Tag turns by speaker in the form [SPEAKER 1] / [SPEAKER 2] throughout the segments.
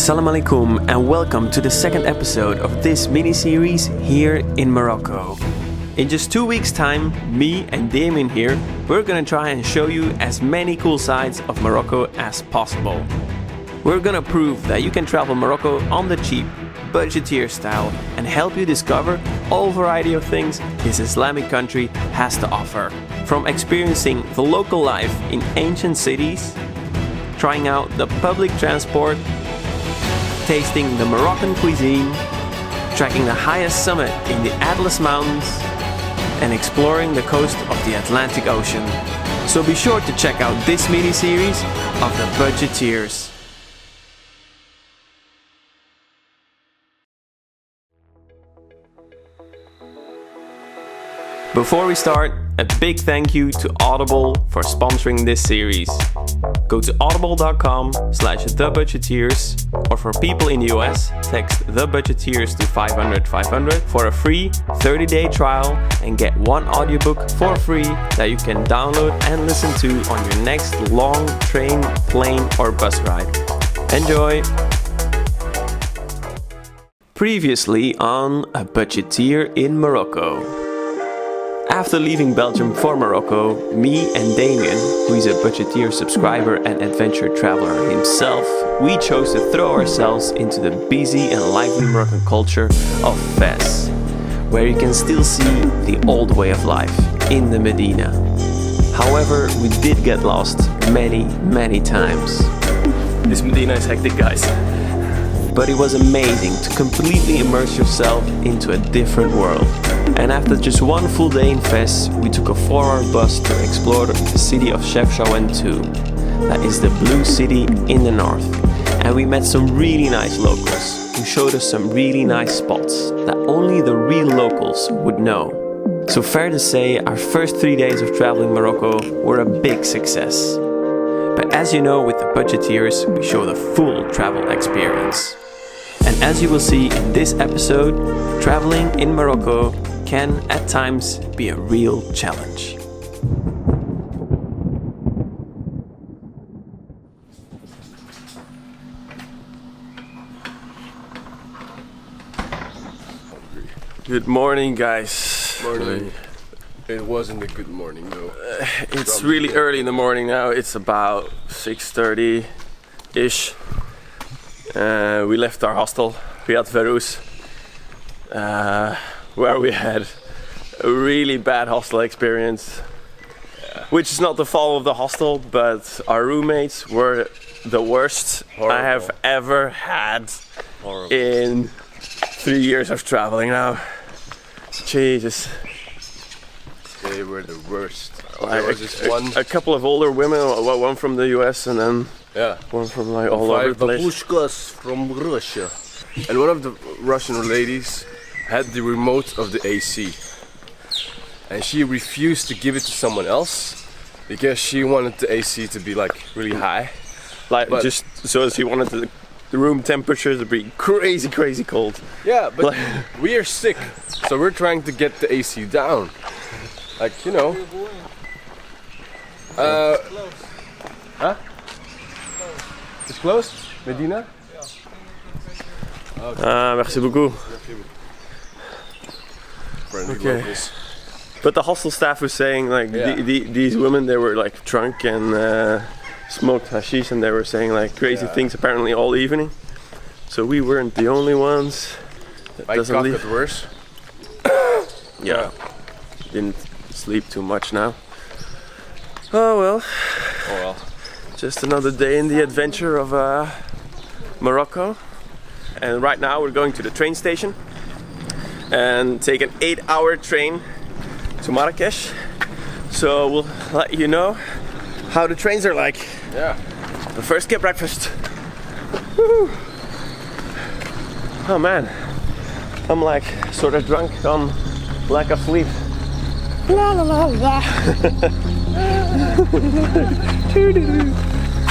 [SPEAKER 1] Salam alaikum and welcome to the second episode of this mini-series here in Morocco. In just 2 weeks' time, me and Damiaan here, we're gonna try and show you as many cool sides of Morocco as possible. We're gonna prove that you can travel Morocco on the cheap, budgeteer style and help you discover all variety of things this Islamic country has to offer. From experiencing the local life in ancient cities, trying out the public transport, tasting the Moroccan cuisine, trekking the highest summit in the Atlas Mountains, and exploring the coast of the Atlantic Ocean. So be sure to check out this mini-series of the Budgeteers. Before we start, a big thank you to Audible for sponsoring this series. Go to audible.com/thebudgeteers, or for people in the US, text the budgeteers to 500 500 for a free 30-day trial and get one audiobook for free that you can download and listen to on your next long train, plane or bus ride. Enjoy! Previously on A Budgeteer in Morocco. After leaving Belgium for Morocco, me and Damiaan, who is a Budgeteer subscriber and adventure traveler himself, we chose to throw ourselves into the busy and lively Moroccan culture of Fez, where you can still see the old way of life in the Medina. However, we did get lost many times. This Medina is hectic, guys. But it was amazing to completely immerse yourself into a different world. And after just one full day in Fez, we took a 4-hour bus to explore the city of Chefchaouen too. That is the blue city in the north. And we met some really nice locals who showed us some really nice spots that only the real locals would know. So fair to say, our first 3 days of traveling Morocco were a big success. But as you know, with the Budgeteers, we show the full travel experience. And as you will see in this episode, traveling in Morocco can at times be a real challenge. Good morning, guys.
[SPEAKER 2] Morning. It wasn't a good morning though.
[SPEAKER 1] It's really early in the morning now. It's about 6:30-ish. We left our hostel, Riad Verous, where we had a really bad hostel experience. Yeah. Which is not the fault of the hostel, but our roommates were the worst I have ever had in 3 years of traveling now. Jesus.
[SPEAKER 2] They were the worst.
[SPEAKER 1] Like
[SPEAKER 2] there was this
[SPEAKER 1] a couple of older women, one from the US and then one from like all over the place.
[SPEAKER 2] Babushkas from Russia. And one of the Russian ladies had the remote of the AC. And she refused to give it to someone else because she wanted the AC to be like really high.
[SPEAKER 1] Like just so she wanted the room temperature to be crazy cold.
[SPEAKER 2] Yeah, but we are sick, so we're trying to get the AC down. Like, you know. Huh? It's closed? Medina?
[SPEAKER 1] Yeah. Merci beaucoup. Okay. But the hostel staff was saying like these women, they were like drunk and smoked hashish, and they were saying like crazy things apparently all evening. So we weren't the only ones.
[SPEAKER 2] My cough got worse.
[SPEAKER 1] Yeah. Didn't sleep too much now. Oh well. Just another day in the adventure of Morocco. And right now we're going to the train station and take an 8-hour train to Marrakech. So we'll let you know how the trains are like.
[SPEAKER 2] Yeah.
[SPEAKER 1] But first get breakfast. Woo. Oh man, I'm like sort of drunk on lack of sleep. La la la la.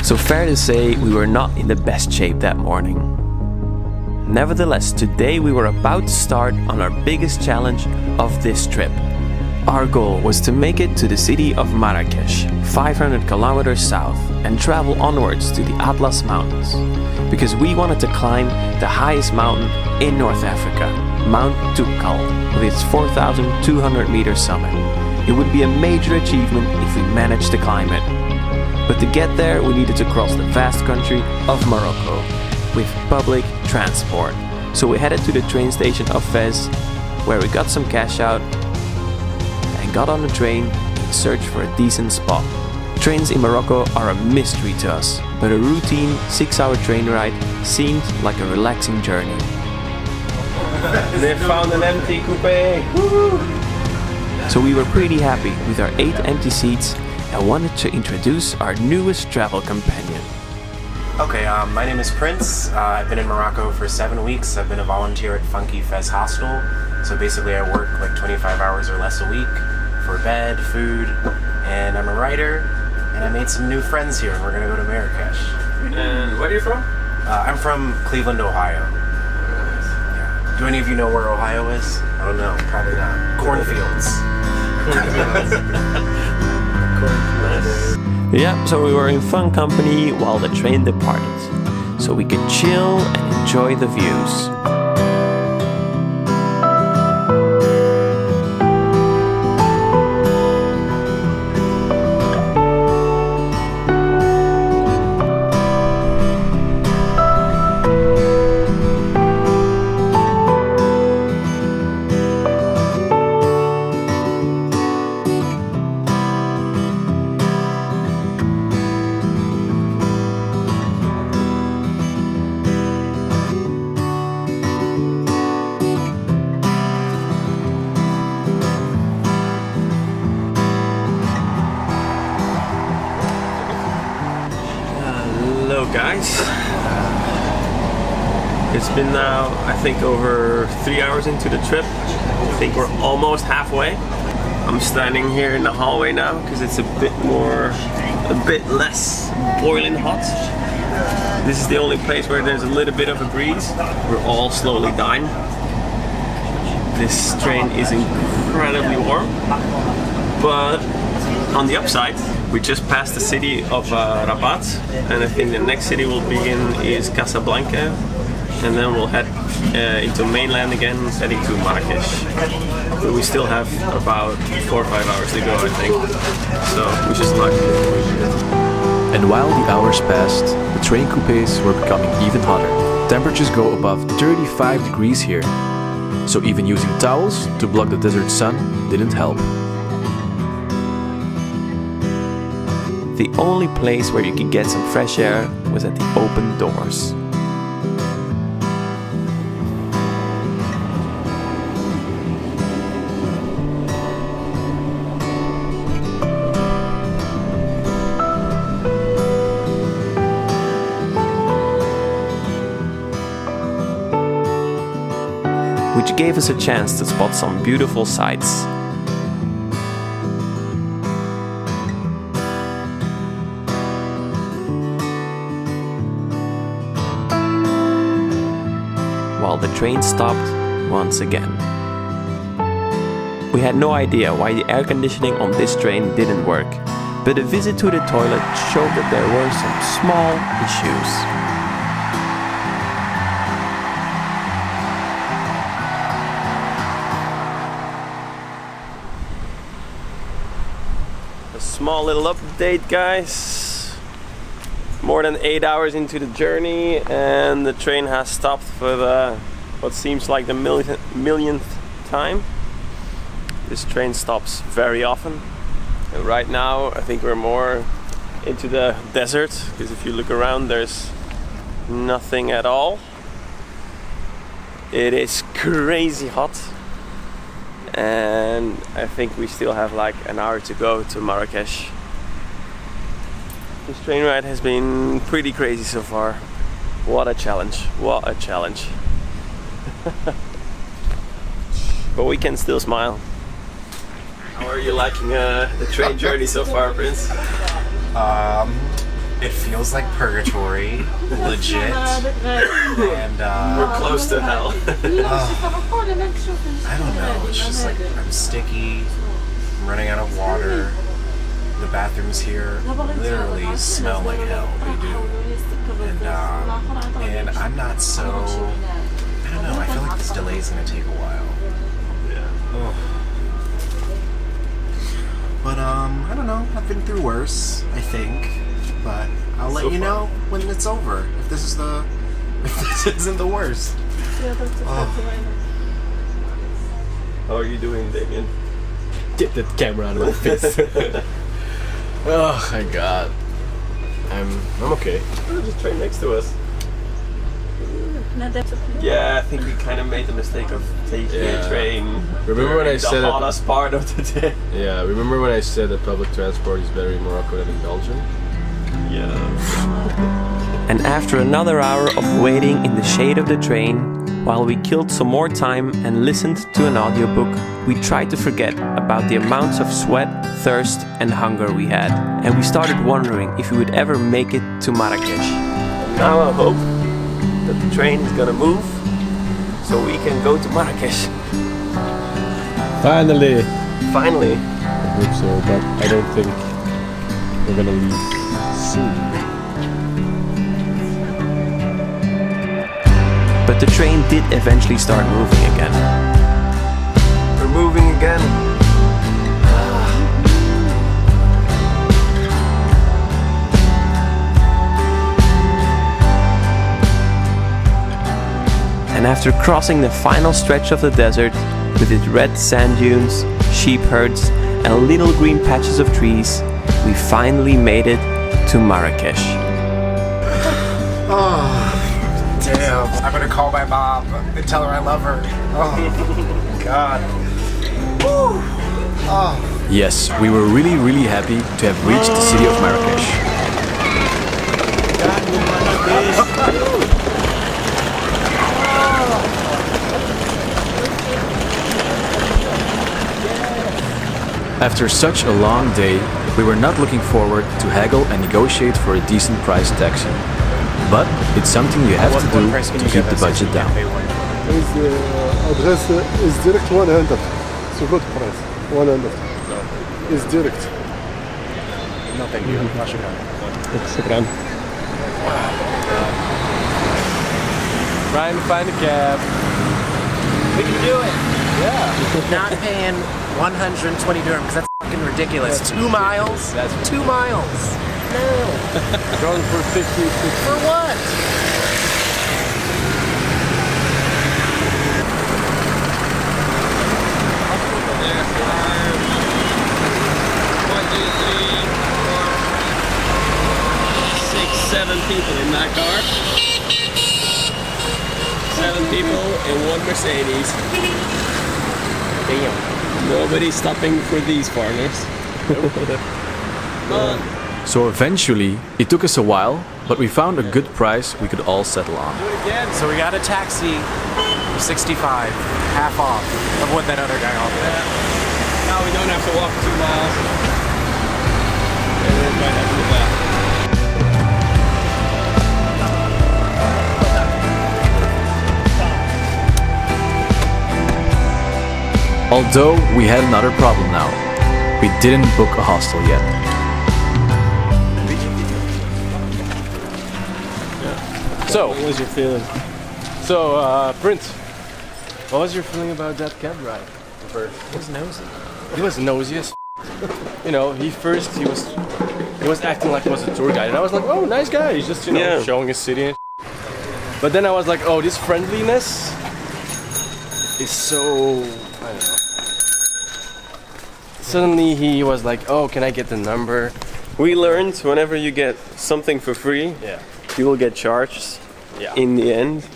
[SPEAKER 1] So fair to say, we were not in the best shape that morning. Nevertheless, today we were about to start on our biggest challenge of this trip. Our goal was to make it to the city of Marrakech, 500 kilometers south. and travel onwards to the Atlas Mountains, because we wanted to climb the highest mountain in North Africa, Mount Toubkal, with its 4,200 meter summit. It would be a major achievement if we managed to climb it. But to get there, we needed to cross the vast country of Morocco with public transport. So we headed to the train station of Fez, where we got some cash out and got on the train in search for a decent spot. Trains in Morocco are a mystery to us, but a routine 6-hour train ride seemed like a relaxing journey.
[SPEAKER 2] They found an empty coupe! Woo!
[SPEAKER 1] So we were pretty happy with our 8 empty seats and wanted to introduce our newest travel companion.
[SPEAKER 3] Okay, my name is Prince. I've been in Morocco for 7 weeks. I've been a volunteer at Funky Fez Hostel. So basically I work like 25 hours or less a week for bed, food, and I'm a writer. And I made some new friends here, and we're gonna go to Marrakech.
[SPEAKER 2] And where are you from?
[SPEAKER 3] I'm from Cleveland, Ohio. Yeah. Do any of you know where Ohio is? I don't know, probably not. Cornfields.
[SPEAKER 1] Yeah, so we were in fun company while the train departed, so we could chill and enjoy the views.
[SPEAKER 2] Hello guys. It's been now, I think, over 3 hours into the trip. I think we're almost halfway. I'm standing here in the hallway now because it's a bit less boiling hot. This is the only place where there's a little bit of a breeze. We're all slowly dying. This train is incredibly warm, but on the upside, we just passed the city of Rabat, and I think the next city we'll be in is Casablanca, and then we'll head into mainland again, heading to Marrakech. But we still have about 4 or 5 hours to go, I think, so which is luck.
[SPEAKER 4] And while the hours passed, the train coupes were becoming even hotter. Temperatures go above 35 degrees here, so even using towels to block the desert sun didn't help.
[SPEAKER 1] The only place where you could get some fresh air was at the open doors. Which gave us a chance to spot some beautiful sights. While the train stopped once again. We had no idea why the air conditioning on this train didn't work, but a visit to the toilet showed that there were some small issues.
[SPEAKER 2] A small little update, guys. More than 8 hours into the journey, and the train has stopped for what seems like the millionth time. This train stops very often, and right now I think we're more into the desert, because if you look around there's nothing at all. It is crazy hot, and I think we still have like an hour to go to Marrakech. This train ride has been pretty crazy so far. What a challenge, what a challenge. But we can still smile. How are you liking the train journey so far, Prince?
[SPEAKER 3] It feels like purgatory, legit, and
[SPEAKER 2] We're close to hell.
[SPEAKER 3] I don't know, it's just like I'm sticky, I'm running out of water. The bathrooms here literally smell like hell. They do. And I'm not so... I don't know, I feel like this delay is going to take a while. Yeah. Oh. But, I don't know. I've been through worse, I think. But I'll let you know when it's over. If this isn't the worst. Oh.
[SPEAKER 1] How are you doing, Damiaan?
[SPEAKER 2] Get that camera out of my face. Oh my god. I'm okay.
[SPEAKER 1] Just train next to us. Yeah, I think we kind of made the mistake of taking a train.
[SPEAKER 2] Remember when I said
[SPEAKER 1] the hottest part of the day?
[SPEAKER 2] Yeah, remember when I said that public transport is better in Morocco than in Belgium?
[SPEAKER 1] Yeah. And after another hour of waiting in the shade of the train, while we killed some more time and listened to an audiobook, we tried to forget about the amounts of sweat, thirst and hunger we had. And we started wondering if we would ever make it to Marrakech. Now I hope that the train is gonna move so we can go to Marrakech.
[SPEAKER 2] Finally!
[SPEAKER 1] Finally.
[SPEAKER 2] I hope so, but I don't think we're gonna leave soon.
[SPEAKER 1] But the train did eventually start moving again. We're moving again. And after crossing the final stretch of the desert with its red sand dunes, sheep herds, and little green patches of trees, we finally made it to Marrakech.
[SPEAKER 3] Damn, I'm gonna call my mom and tell her I love her. Oh, God. Woo. Oh.
[SPEAKER 4] Yes, we were really happy to have reached the city of Marrakech. After such a long day, we were not looking forward to haggle and negotiate for a decent priced taxi. But it's something you have to do to keep the budget down.
[SPEAKER 5] Address is direct 100. It's a good price. 100. It's direct.
[SPEAKER 3] No, thank you.
[SPEAKER 5] Shukran.
[SPEAKER 2] Trying to find a cab.
[SPEAKER 3] We can do it.
[SPEAKER 2] Yeah.
[SPEAKER 3] Not paying 120 dirham because that's fucking ridiculous. 2 miles?
[SPEAKER 2] That's
[SPEAKER 3] 2 miles. No.
[SPEAKER 2] Going for 50.
[SPEAKER 3] For what?
[SPEAKER 1] Seven people in that car. 7 people in one Mercedes. Damn. Nobody's stopping for these foreigners.
[SPEAKER 4] So eventually, it took us a while, but we found a good price we could all settle on.
[SPEAKER 3] So we got a taxi for 65, half off of what that other guy offered.
[SPEAKER 1] Now we don't have to walk 2 miles. And we're right up in the back.
[SPEAKER 4] Although we had another problem now. We didn't book a hostel yet.
[SPEAKER 2] So, what was your feeling? So, Prince, what was your feeling about that cab ride?
[SPEAKER 3] He was nosy.
[SPEAKER 2] He was nosy as You know, he was acting like he was a tour guide, and I was like, oh, nice guy. He's just, showing his city and But then I was like, oh, this friendliness is so, I don't know. Suddenly he was like, oh, can I get the number?
[SPEAKER 1] We learned whenever you get something for free, you will get charged in the end.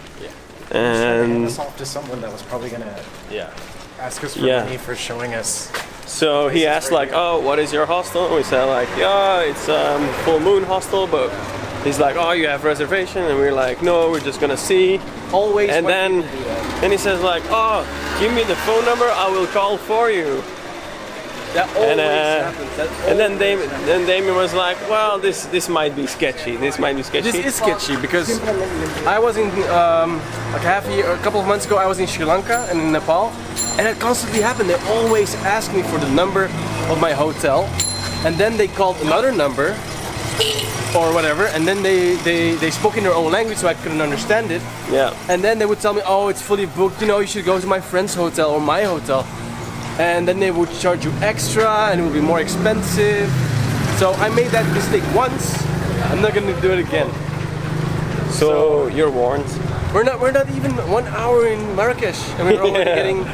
[SPEAKER 3] And
[SPEAKER 1] And
[SPEAKER 3] us off to someone that was probably gonna ask us for
[SPEAKER 1] Yeah.
[SPEAKER 3] money for showing us.
[SPEAKER 1] so he asked like, oh, what is your hostel? And we said like, yeah, it's Full Moon Hostel, but he's like, oh, you have reservation? And we're like, no, we're just gonna see.
[SPEAKER 3] Always.
[SPEAKER 1] And
[SPEAKER 3] when
[SPEAKER 1] then
[SPEAKER 3] people do that.
[SPEAKER 1] and he says like, oh, give me the phone number, I will call for you.
[SPEAKER 2] That always
[SPEAKER 1] And,
[SPEAKER 2] happens. That
[SPEAKER 1] And then Damiaan was like, well, this might be sketchy. This might be sketchy.
[SPEAKER 2] This is sketchy because I was in like a couple of months ago. I was in Sri Lanka and in Nepal, and it constantly happened. They always ask me for the number of my hotel, and then they called another number or whatever, and then they spoke in their own language, so I couldn't understand it.
[SPEAKER 1] Yeah.
[SPEAKER 2] And then they would tell me, oh, it's fully booked, you know, you should go to my friend's hotel or my hotel. And then they would charge you extra and it would be more expensive. So I made that mistake once. I'm not gonna do it again.
[SPEAKER 1] So you're warned.
[SPEAKER 2] We're not even 1 hour in Marrakech, and we're already getting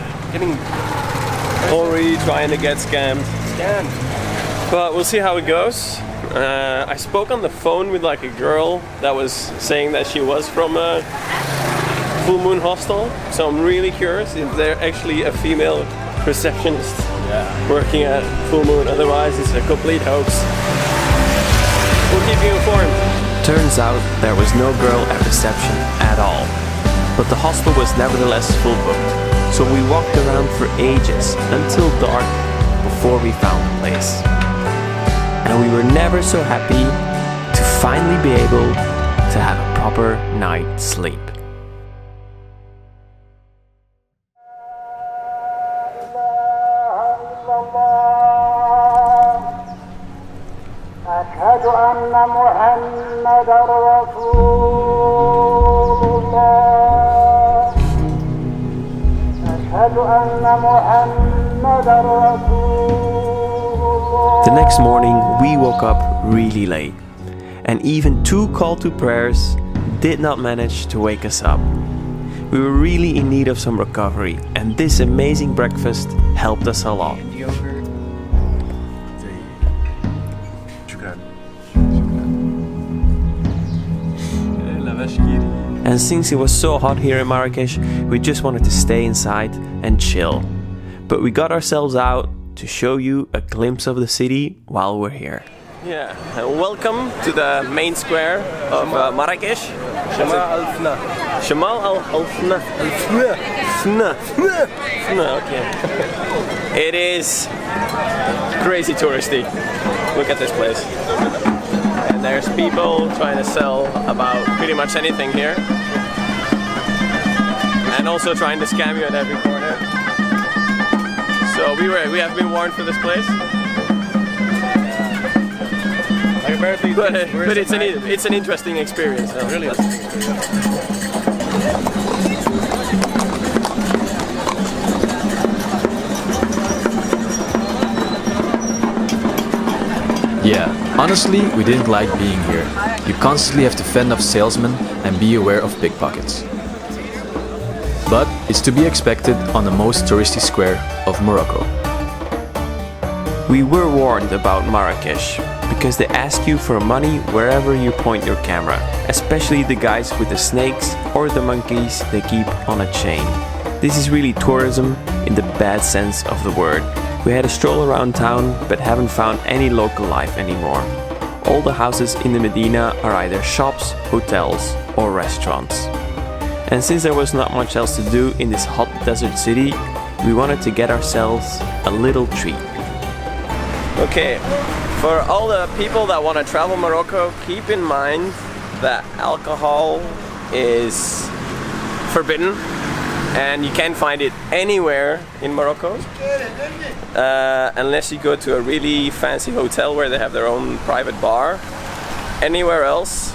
[SPEAKER 1] Already trying to get scammed.
[SPEAKER 2] scammed.
[SPEAKER 1] But we'll see how it goes. I spoke on the phone with like a girl that was saying that she was from a full moon hostel. So I'm really curious if they're actually a female receptionist working at full moon. Otherwise, it's a complete hoax. We'll keep you informed.
[SPEAKER 6] Turns out there was no girl at reception at all. But the hostel was nevertheless full booked. So we walked around for ages until dark before we found the place. And we were never so happy to finally be able to have a proper night's sleep.
[SPEAKER 7] أشهد أن محمدًا رسول الله أشهد أن محمدًا رسول الله.
[SPEAKER 6] The next morning we woke up really late, and even 2 call to prayers did not manage to wake us up. We were really in need of some recovery, and this amazing breakfast helped us a lot. And since it was so hot here in Marrakech, we just wanted to stay inside and chill. But we got ourselves out to show you a glimpse of the city while we're here.
[SPEAKER 1] Yeah, and welcome to the main square of Marrakech. Shamal al-Fna. Okay. It is crazy touristy. Look at this place. And there's people trying to sell about pretty much anything here. And also trying to scam you at every corner. So we have been warned for this place.
[SPEAKER 2] Like apparently,
[SPEAKER 1] But it's an interesting experience.
[SPEAKER 2] it really is.
[SPEAKER 4] Yeah, honestly, we didn't like being here. You constantly have to fend off salesmen and be aware of pickpockets. But it's to be expected on the most touristy square of Morocco.
[SPEAKER 6] We were warned about Marrakech because they ask you for money wherever you point your camera, especially the guys with the snakes or the monkeys they keep on a chain. This is really tourism in the bad sense of the word. We had a stroll around town but haven't found any local life anymore. All the houses in the Medina are either shops, hotels or restaurants. And since there was not much else to do in this hot desert city, we wanted to get ourselves a little treat.
[SPEAKER 1] Okay, for all the people that want to travel Morocco, keep in mind that alcohol is forbidden and you can't find it anywhere in Morocco unless you go to a really fancy hotel where they have their own private bar. Anywhere else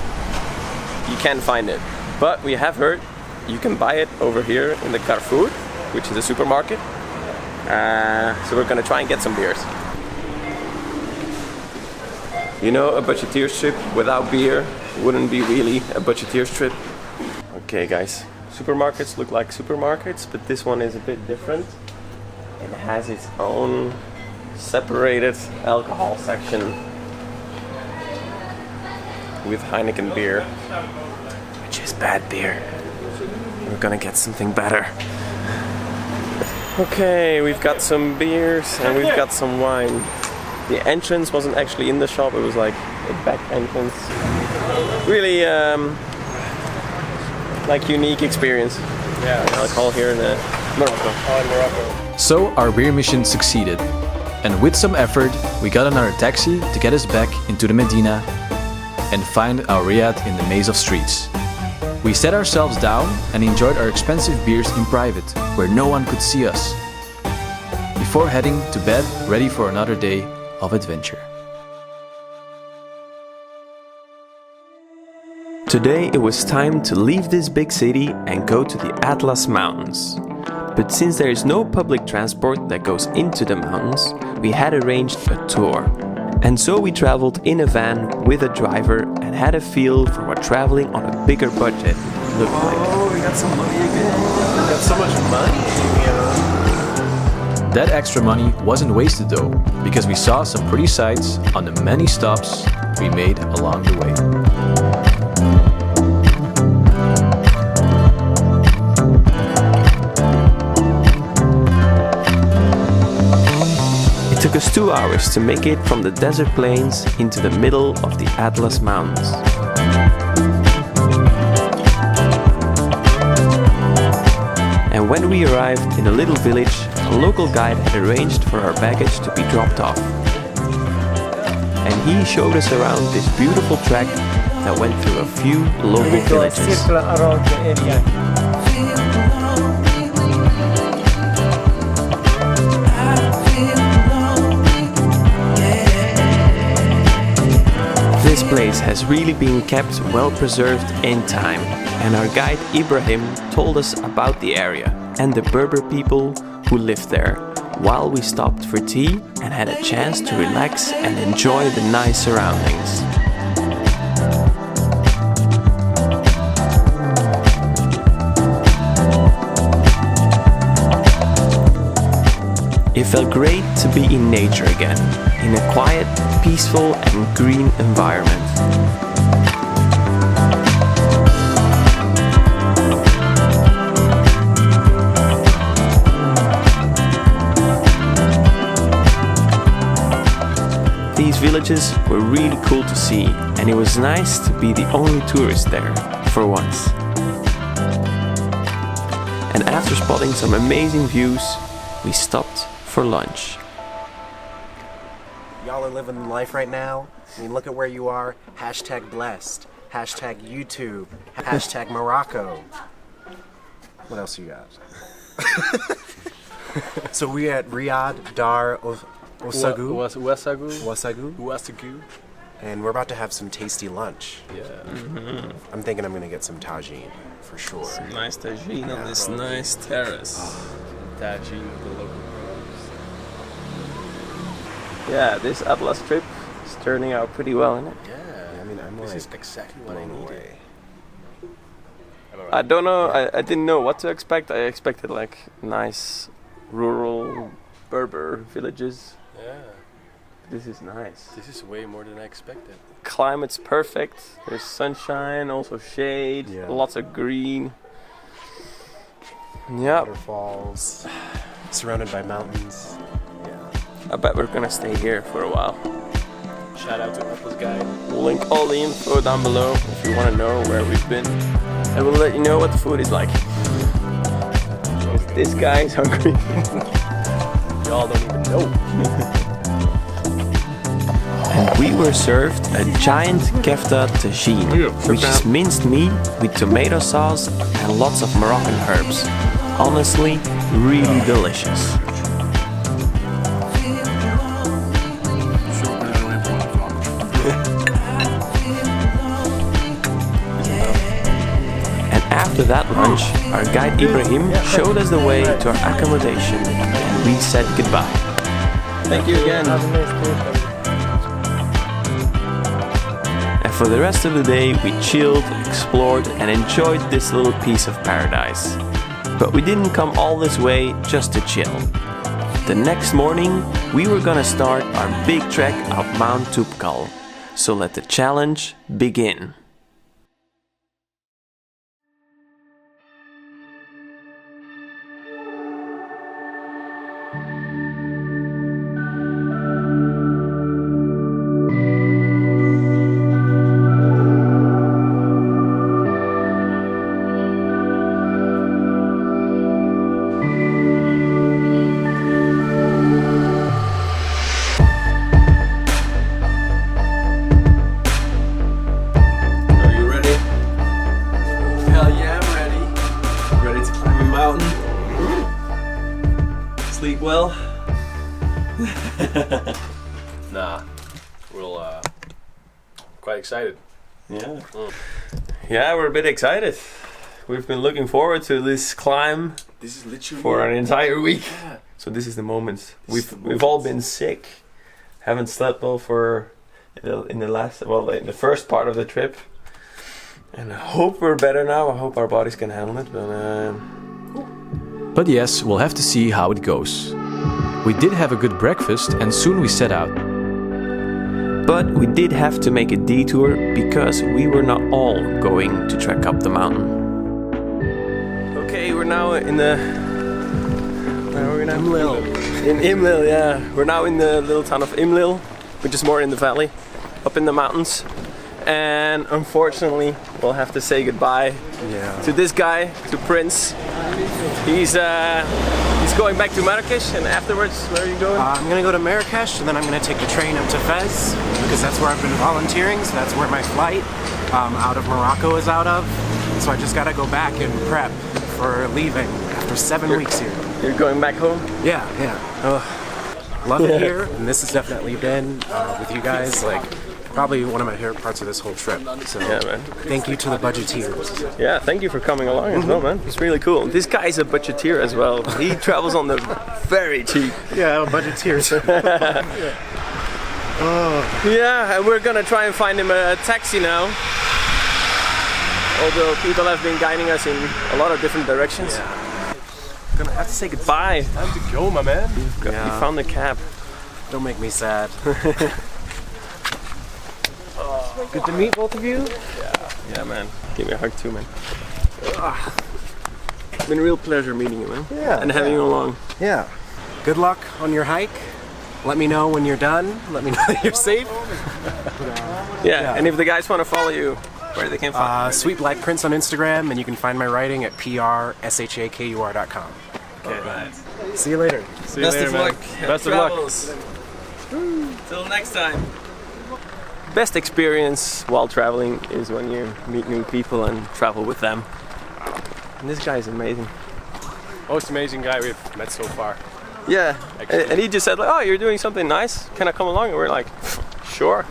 [SPEAKER 1] you can't find it, but we have heard you can buy it over here in the Carrefour, which is a supermarket. So we're gonna try and get some beers. You know, a budgeteers trip without beer wouldn't be really a budgeteers trip. Okay guys, supermarkets look like supermarkets, but this one is a bit different. It has its own separated alcohol section with Heineken beer, which is bad beer. We're gonna get something better. Okay, we've got some beers and we've got some wine. The entrance wasn't actually in the shop, it was like a back entrance. Really like unique experience.
[SPEAKER 2] Yeah,
[SPEAKER 1] Alcohol here in Morocco.
[SPEAKER 2] in Morocco.
[SPEAKER 4] So our beer mission succeeded. And with some effort, we got another taxi to get us back into the Medina and find our riad in the maze of streets. We sat ourselves down and enjoyed our expensive beers in private, where no one could see us, before heading to bed ready for another day of adventure.
[SPEAKER 6] Today it was time to leave this big city and go to the Atlas Mountains. But since there is no public transport that goes into the mountains, we had arranged a tour. And so we traveled in a van with a driver and had a feel for what traveling on a bigger budget looked like.
[SPEAKER 3] Oh, we got some money again. We got so much money,
[SPEAKER 4] That extra money wasn't wasted though, because we saw some pretty sights on the many stops we made along the way.
[SPEAKER 6] It took us 2 hours to make it from the desert plains into the middle of the Atlas Mountains. And when we arrived in a little village, a local guide had arranged for our baggage to be dropped off. And he showed us around this beautiful track that went through a few local villages.
[SPEAKER 7] Circle around the area.
[SPEAKER 6] This place has really been kept well preserved in time, and our guide Ibrahim told us about the area and the Berber people who lived there, while we stopped for tea and had a chance to relax and enjoy the nice surroundings. It felt great to be in nature again, in a quiet, peaceful and green environment. These villages were really cool to see, and it was nice to be the only tourist there, for once. And after spotting some amazing views, we stopped for lunch.
[SPEAKER 3] Y'all are living life right now. I mean, look at where you are. Hashtag blessed. Hashtag YouTube. Hashtag Morocco. What else you got? So we at Riyadh Dar Osagu. Wasagu. And we're about to have some tasty lunch.
[SPEAKER 2] Yeah.
[SPEAKER 3] I'm thinking I'm gonna get some tagine for sure.
[SPEAKER 6] Nice tagine on this nice terrace.
[SPEAKER 2] Tagine with the local produce.
[SPEAKER 6] Yeah, this Atlas trip is turning out pretty well, isn't it?
[SPEAKER 2] Yeah.
[SPEAKER 3] I mean, I'm
[SPEAKER 2] This
[SPEAKER 3] like
[SPEAKER 2] is exactly what I
[SPEAKER 3] blown
[SPEAKER 2] needed.
[SPEAKER 3] away.
[SPEAKER 6] I don't know, I didn't know what to expect. I expected like nice rural Berber villages.
[SPEAKER 2] Yeah.
[SPEAKER 6] This is nice.
[SPEAKER 2] This is way more than I expected.
[SPEAKER 6] Climate's perfect. There's sunshine, also shade,
[SPEAKER 3] Yeah.
[SPEAKER 6] lots of green. Yeah,
[SPEAKER 3] Waterfalls, surrounded by mountains. Yeah.
[SPEAKER 6] I bet we're gonna stay here for a while.
[SPEAKER 2] Shout out to Atlas Guide.
[SPEAKER 6] We'll link all the info down below if you want to know where we've been. And we'll let you know what the food is like. This guy is hungry.
[SPEAKER 2] Y'all don't even know.
[SPEAKER 6] And we were served a giant kefta tagine, which is minced meat with tomato sauce and lots of Moroccan herbs. Honestly, really delicious. And after that lunch, our guide Ibrahim showed us the way to our accommodation, and we said goodbye. Thank you again.
[SPEAKER 7] Have a nice day.
[SPEAKER 6] And for the rest of the day, we chilled, explored, and enjoyed this little piece of paradise. But we didn't come all this way just to chill. The next morning, we were gonna start our big trek up Mount Toubkal. So let the challenge begin. Sleep well?
[SPEAKER 2] Nah, we're quite excited.
[SPEAKER 6] Yeah.
[SPEAKER 1] Yeah, we're a bit excited. We've been looking forward to this climb
[SPEAKER 2] This is literally
[SPEAKER 1] for an entire week.
[SPEAKER 2] Yeah.
[SPEAKER 1] So this is the moment. We've all been sick. Haven't slept well for in the first part of the trip. And I hope we're better now. I hope our bodies can handle it.
[SPEAKER 4] But yes, we'll have to see how it goes. We did have a good breakfast and soon we set out.
[SPEAKER 1] But we did have to make a detour because we were not all going to trek up the mountain. Okay, we're now in the... Where are we now?
[SPEAKER 2] Imlil.
[SPEAKER 1] In Imlil, yeah. We're now in the little town of Imlil, which is more in the valley, up in the mountains. And unfortunately, we'll have to say goodbye to this guy, to Prince. He's going back to Marrakech, and afterwards, where are you going?
[SPEAKER 3] I'm gonna go to Marrakech, and then I'm gonna take the train up to Fez, because that's where I've been volunteering, so that's where my flight out of Morocco is out of. So I just gotta go back and prep for leaving after 7 weeks here.
[SPEAKER 1] You're going back home?
[SPEAKER 3] Yeah. Love it here, and this has definitely been with you guys, like, probably one of my favorite parts of this whole trip. So
[SPEAKER 1] Yeah, man.
[SPEAKER 3] thank you to the Budgeteers.
[SPEAKER 1] Yeah, thank you for coming along as well, man. It's really cool. This guy's a budgeteer as well. He travels on the very cheap.
[SPEAKER 3] Yeah, Budgeteers.
[SPEAKER 1] Yeah, and we're gonna try and find him a taxi now. Although people have been guiding us in a lot of different directions. Gonna have to say goodbye.
[SPEAKER 2] Time to go, my man.
[SPEAKER 1] You found the cab.
[SPEAKER 3] Don't make me sad. Good to meet both of you.
[SPEAKER 1] Yeah, man. Give me a hug too, man. It's been a real pleasure meeting you, man.
[SPEAKER 3] Yeah.
[SPEAKER 1] And having you along.
[SPEAKER 3] Yeah. Good luck on your hike. Let me know when you're done. Let me know that you're safe.
[SPEAKER 1] Yeah, and if the guys want to follow you, where they can find you?
[SPEAKER 3] Sweet Black Prince on Instagram, and you can find my writing at prshaqr.com.
[SPEAKER 1] Okay, nice.
[SPEAKER 3] See you later.
[SPEAKER 1] See you later, man.
[SPEAKER 2] Best of luck.
[SPEAKER 1] Till next time. Best experience while traveling is when you meet new people and travel with them. And this guy is amazing.
[SPEAKER 2] Most amazing guy we've met so far.
[SPEAKER 1] Yeah,
[SPEAKER 2] Actually.
[SPEAKER 1] and he just said like, "Oh, you're doing something nice. Can I come along?" And we're like, "Sure."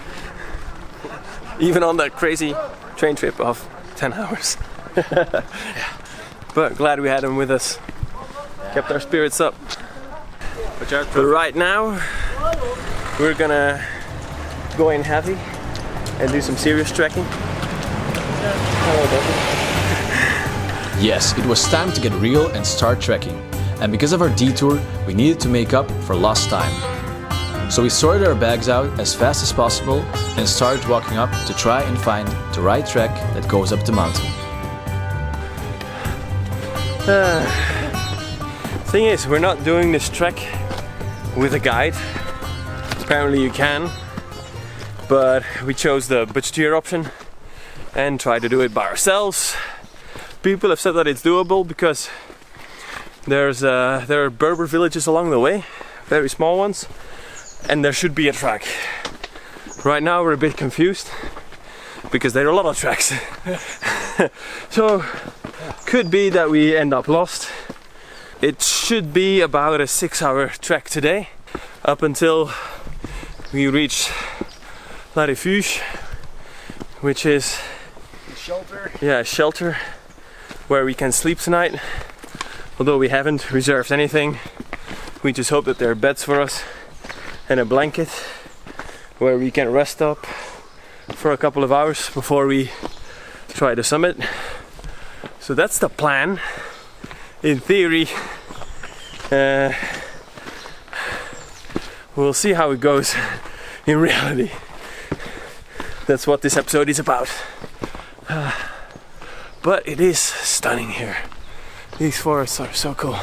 [SPEAKER 1] Even on that crazy train trip of 10 hours. But glad we had him with us. Kept our spirits up. But right now, we're gonna go in heavy and do some serious trekking.
[SPEAKER 4] Yes, it was time to get real and start trekking. And because of our detour, we needed to make up for lost time. So we sorted our bags out as fast as possible and started walking up to try and find the right trek that goes up the mountain.
[SPEAKER 1] Thing is, we're not doing this trek with a guide. Apparently you can, but we chose the budgeteer option and tried to do it by ourselves. People have said that it's doable because there are Berber villages along the way, very small ones, and there should be a track. Right now we're a bit confused because there are a lot of tracks. So could be that we end up lost. It should be about a 6-hour trek today up until we reach La Refuge, which is a shelter where we can sleep tonight. Although we haven't reserved anything, we just hope that there are beds for us and a blanket where we can rest up for a couple of hours before we try the summit. So that's the plan. In theory, we'll see how it goes in reality. That's what this episode is about. But it is stunning here. These forests are so cool.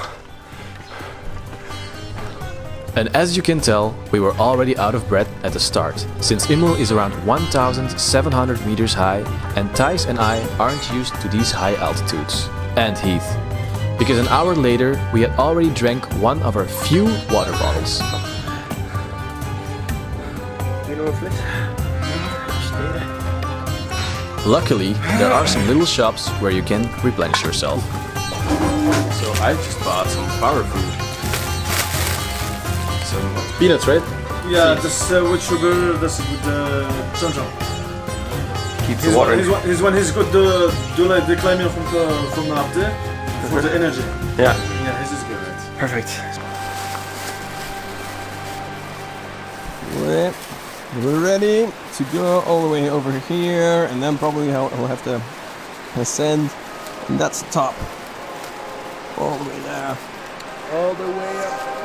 [SPEAKER 4] And as you can tell, we were already out of breath at the start, since Imlil is around 1,700 meters high and Thijs and I aren't used to these high altitudes. And heat. Because an hour later, we had already drank one of our few water bottles.
[SPEAKER 1] Do you know a flip?
[SPEAKER 4] Luckily, there are some little shops where you can replenish yourself.
[SPEAKER 2] So I just bought some power food. Some
[SPEAKER 4] Peanuts, right?
[SPEAKER 5] Ja, dat is wood sugar, dat is with chanjang.
[SPEAKER 1] keeps the water.
[SPEAKER 8] He's good to do like the climbing from up there for the energy.
[SPEAKER 1] Yeah.
[SPEAKER 8] Yeah, his is good.
[SPEAKER 1] Perfect.
[SPEAKER 9] We're ready to go all the way over here, and then probably we'll have to ascend, and that's the top. All the way there. All the way up.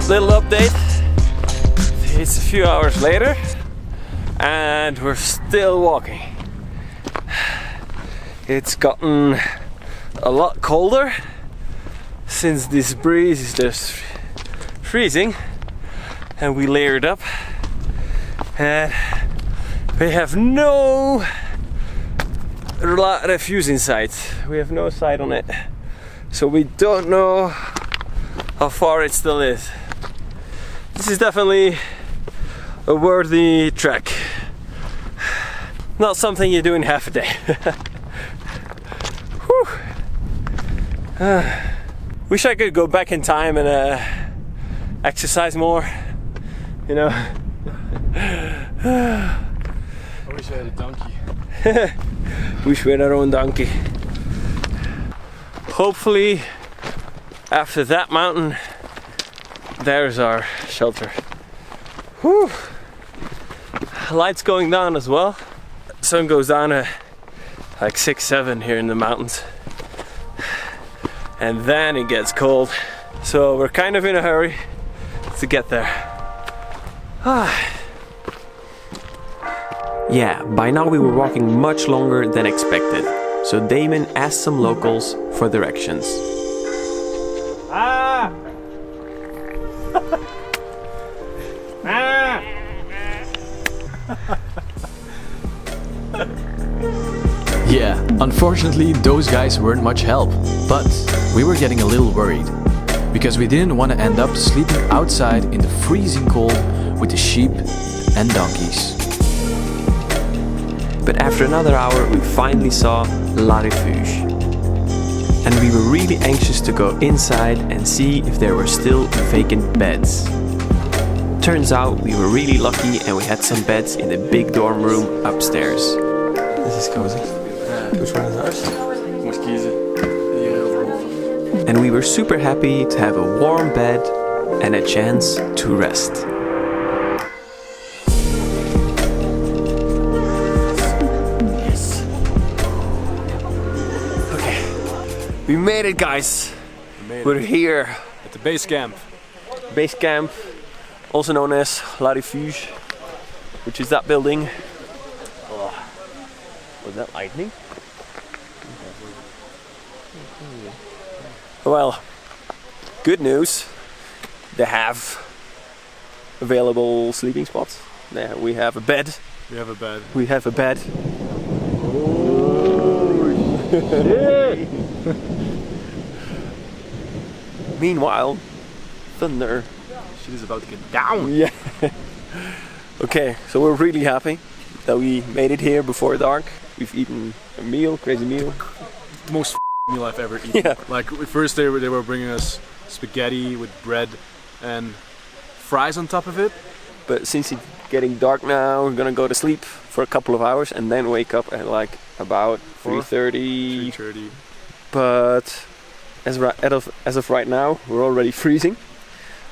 [SPEAKER 1] Little update. It's a few hours later and we're still walking. It's gotten a lot colder since this breeze is just freezing, and we layered up and we have no refuse in sight. We have no sight on it, so we don't know how far it still is. This is definitely a worthy trek. Not something you do in half a day. Wish I could go back in time and exercise more, you know.
[SPEAKER 8] I wish I had a donkey.
[SPEAKER 1] Wish we had our own donkey. Hopefully, after that mountain, there's our shelter. Whew. Light's going down as well. Sun goes down at like 6, 7 here in the mountains. And then it gets cold. So we're kind of in a hurry to get there.
[SPEAKER 6] Yeah, by now we were walking much longer than expected, so Damiaan asked some locals for directions.
[SPEAKER 4] Yeah, unfortunately those guys weren't much help, but we were getting a little worried, because we didn't want to end up sleeping outside in the freezing cold with the sheep and donkeys.
[SPEAKER 6] But after another hour we finally saw La Refuge. And we were really anxious to go inside and see if there were still vacant beds. Turns out we were really lucky and we had some beds in the big dorm room upstairs.
[SPEAKER 1] This is cozy. Which one is ours?
[SPEAKER 2] Moest kiezen.
[SPEAKER 6] And we were super happy to have a warm bed and a chance to rest.
[SPEAKER 1] We made it, guys. We're here
[SPEAKER 8] At the base camp.
[SPEAKER 1] base camp, also known as La Refuge, which is that building. Oh. Was that lightning? Well, good news. They have available sleeping spots. Yeah, we have a bed.
[SPEAKER 8] We have a bed.
[SPEAKER 1] We have a bed. Meanwhile, thunder.
[SPEAKER 8] Shit is about to get down.
[SPEAKER 1] Yeah. Okay, so we're really happy that we made it here before dark. We've eaten a meal, crazy meal.
[SPEAKER 8] Most meal I've ever eaten.
[SPEAKER 1] Yeah.
[SPEAKER 8] Like first they were bringing us spaghetti with bread and fries on top of it.
[SPEAKER 1] But since it's getting dark now, we're gonna go to sleep for a couple of hours and then wake up at like about 3:30.
[SPEAKER 8] 3:30.
[SPEAKER 1] But as of right now, we're already freezing.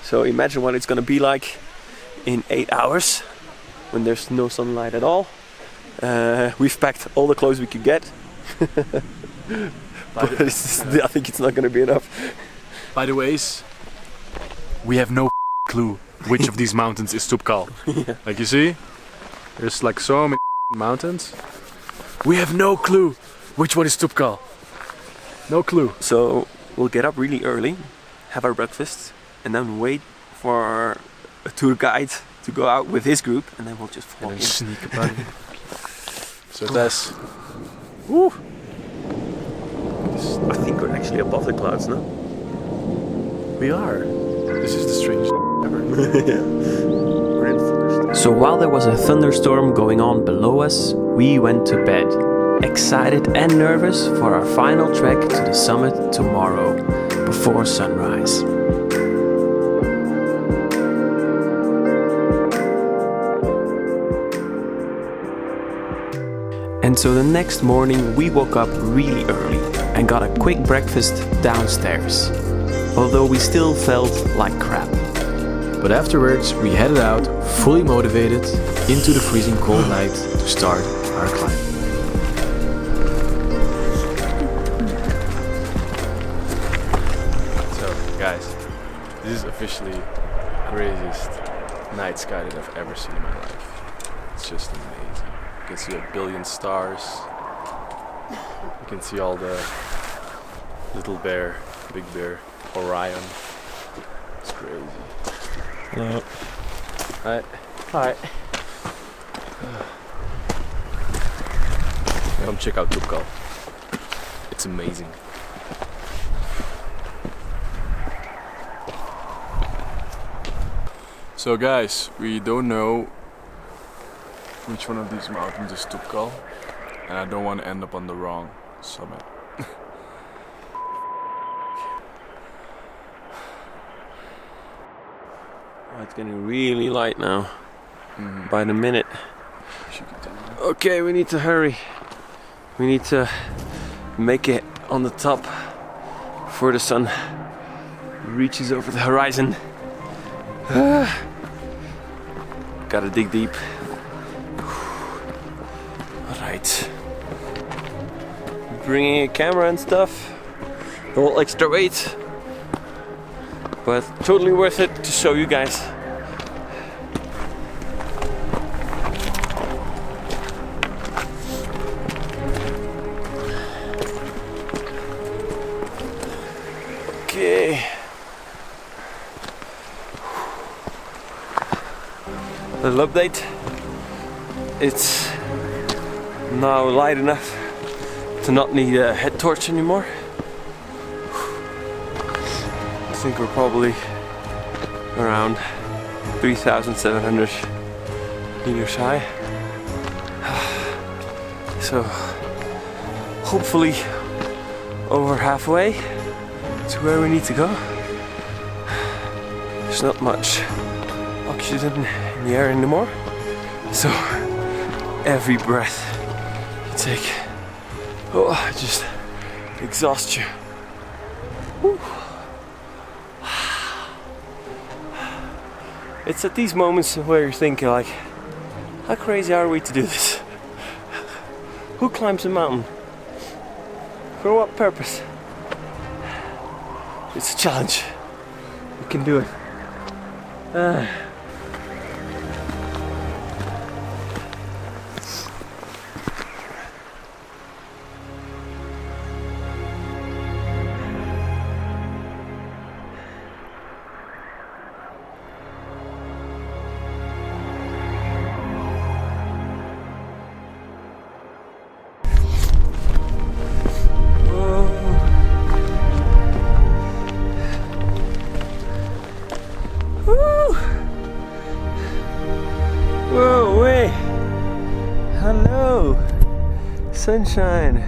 [SPEAKER 1] So imagine what it's gonna be like in 8 hours when there's no sunlight at all. We've packed all the clothes we could get. But I think it's not gonna be enough.
[SPEAKER 8] By the ways, we have no clue which of these mountains is Toubkal.
[SPEAKER 1] Yeah.
[SPEAKER 8] Like you see, there's like so many mountains. We have no clue which one is Toubkal. No clue.
[SPEAKER 1] So we'll get up really early, have our breakfast, and then wait for a tour guide to go out with his group, and then we'll just follow
[SPEAKER 8] And
[SPEAKER 1] him.
[SPEAKER 8] then sneak about it. So Thijs. Woo!
[SPEAKER 1] I think we're actually above the clouds now.
[SPEAKER 8] We are. This is the strangest ever.
[SPEAKER 1] We're in thunderstorm. So while there was a thunderstorm going on below us, we went to bed, excited and nervous for our final trek to the summit tomorrow, before sunrise. And so the next morning we woke up really early and got a quick breakfast downstairs, although we still felt like crap.
[SPEAKER 4] But afterwards, we headed out, fully motivated, into the freezing cold night to start our climb.
[SPEAKER 2] So, guys, this is officially the craziest night sky that I've ever seen in my life. It's just amazing. You can see a billion stars. You can see all the Little Bear, Big Bear, Orion. It's crazy.
[SPEAKER 1] Hello.
[SPEAKER 2] Hi.
[SPEAKER 1] Hi.
[SPEAKER 2] Come check out Toubkal. It's amazing. So guys, we don't know which one of these mountains is Toubkal, and I don't want to end up on the wrong summit.
[SPEAKER 1] Oh, it's getting really light now. By the minute. Okay, we need to hurry. We need to make it on the top before the sun reaches over the horizon. Gotta dig deep. Alright. Bringing a camera and stuff. A little extra weight. But totally worth it to show you guys. Okay. Little update. It's now light enough to not need a head torch anymore. I think we're probably around 3,700 meters high. So hopefully over halfway to where we need to go. There's not much oxygen in the air anymore, so every breath you take, just exhausts you. Whew. It's at these moments where you're thinking like, how crazy are we to do this? Who climbs a mountain? For what purpose? It's a challenge. We can do it. Hello, sunshine.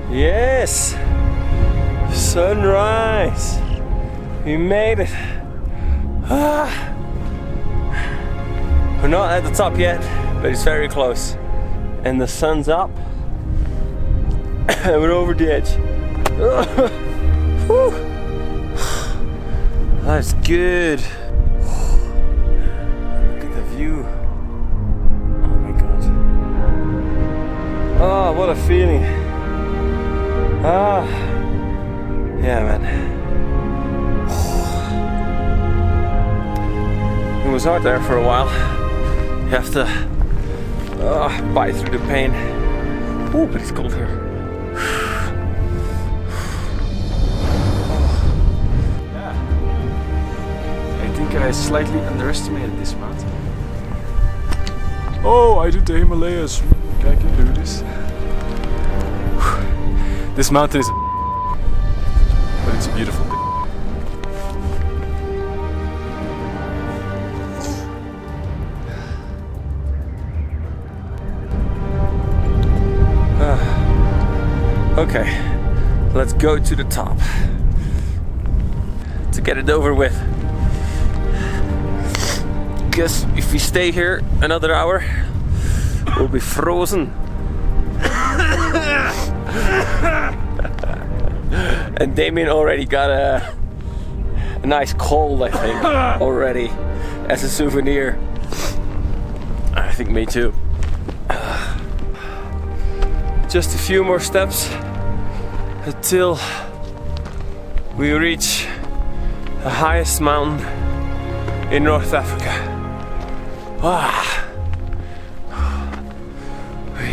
[SPEAKER 1] Yes, sunrise. We made it. We're not at the top yet, but it's very close. And the sun's up. And we're over the edge. That's good. Look at the view. Oh my god. Oh, what a feeling. Yeah, man. It was hard there for a while. You have to bite through the pain. Oh, but it's cold here.
[SPEAKER 8] I think I slightly underestimated this mountain. Oh, I do the Himalayas. I can do this. This mountain is but it's a beautiful thing.
[SPEAKER 1] Okay, let's go to the top to get it over with. Because if we stay here another hour, we'll be frozen. And Damiaan already got a nice cold, I think, already as a souvenir. I think me too. Just a few more steps until we reach the highest mountain in North Africa.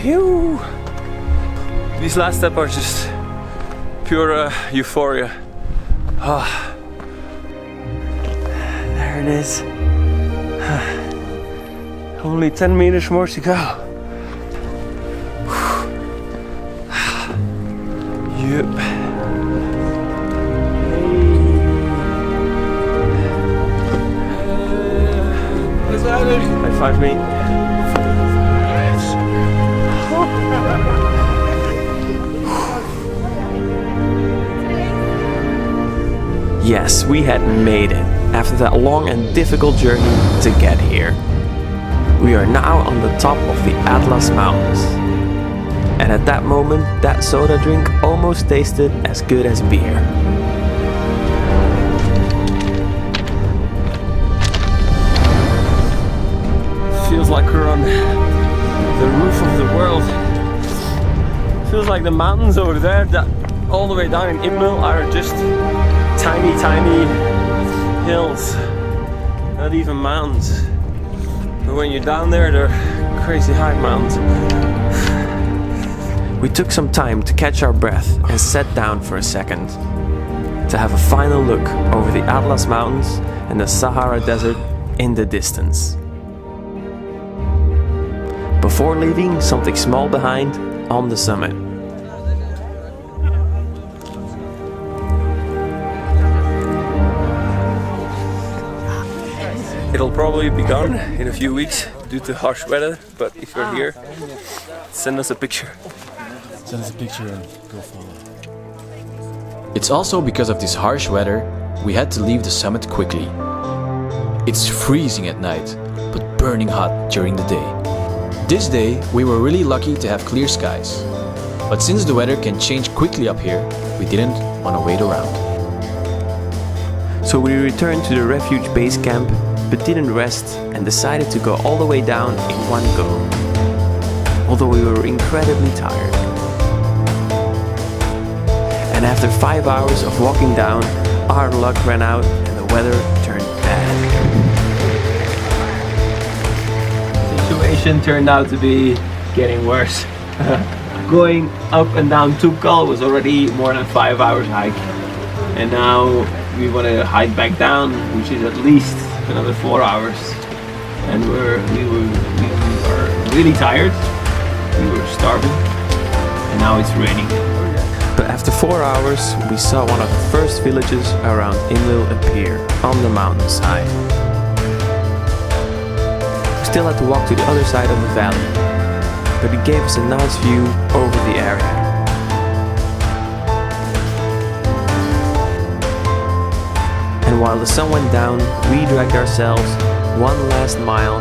[SPEAKER 1] Phew. These last steps are just pure euphoria. There it is. Only 10 meters more to go. Yep. High five me. Yes, we had made it after that long and difficult journey to get here. We are now on the top of the Atlas Mountains. And at that moment, that soda drink almost tasted as good as beer. Feels like we're on the roof of the world. Feels like the mountains over there, that all the way down in Imlil, are just tiny, tiny hills. Not even mountains. But when you're down there, they're crazy high mountains. We took some time to catch our breath and sat down for a second to have a final look over the Atlas Mountains and the Sahara Desert in the distance. Before leaving something small behind on the summit. It'll probably be gone in a few weeks due to harsh weather, but if you're here, send us a picture.
[SPEAKER 8] Send us a picture and go follow.
[SPEAKER 4] It's also because of this harsh weather we had to leave the summit quickly. It's freezing at night, but burning hot during the day. This day we were really lucky to have clear skies. But since the weather can change quickly up here, we didn't want to wait around.
[SPEAKER 1] So we returned to the refuge base camp, but didn't rest and decided to go all the way down in one go. Although we were incredibly tired. And after 5 hours of walking down, our luck ran out and the weather turned bad. The situation turned out to be getting worse. Going up and down Toubkal was already more than 5 hours hike. And now we want to hike back down, which is at least another 4 hours. And we were really tired. We were starving. And now it's raining. But after 4 hours, we saw one of the first villages around Imlil appear on the mountainside. We still had to walk to the other side of the valley,
[SPEAKER 6] but it gave us a nice view over the area. And while the sun went down, we dragged ourselves one last mile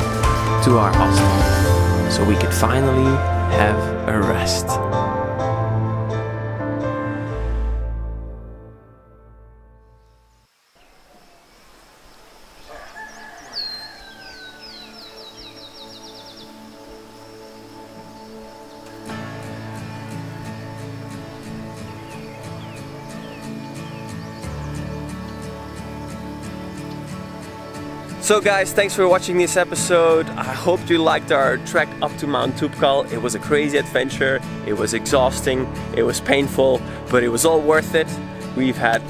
[SPEAKER 6] to our hostel, so we could finally have a rest.
[SPEAKER 1] So guys, thanks for watching this episode. I hope you liked our trek up to Mount Toubkal. It was a crazy adventure. It was exhausting, it was painful, but it was all worth it. We've had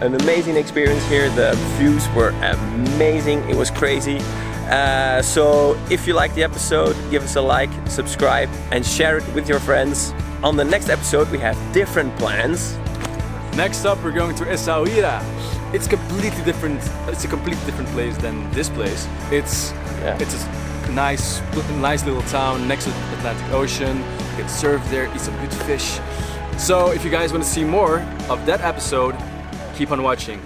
[SPEAKER 1] an amazing experience here. The views were amazing. It was crazy. So if you liked the episode, give us a like, subscribe, and share it with your friends. On the next episode, we have different plans.
[SPEAKER 8] Next up, we're going to Essaouira. It's completely different. It's a completely different place than this place. It's a nice little town next to the Atlantic Ocean. You can surf there, eat some good fish. So if you guys want to see more of that episode, keep on watching.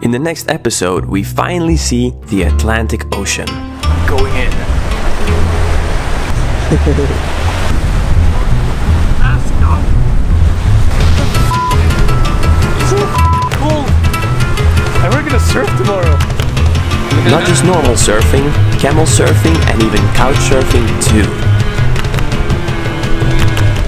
[SPEAKER 6] In the next episode, we finally see the Atlantic Ocean. Going in.
[SPEAKER 8] And we're gonna surf tomorrow.
[SPEAKER 6] Not just normal surfing, camel surfing, and even couch surfing too.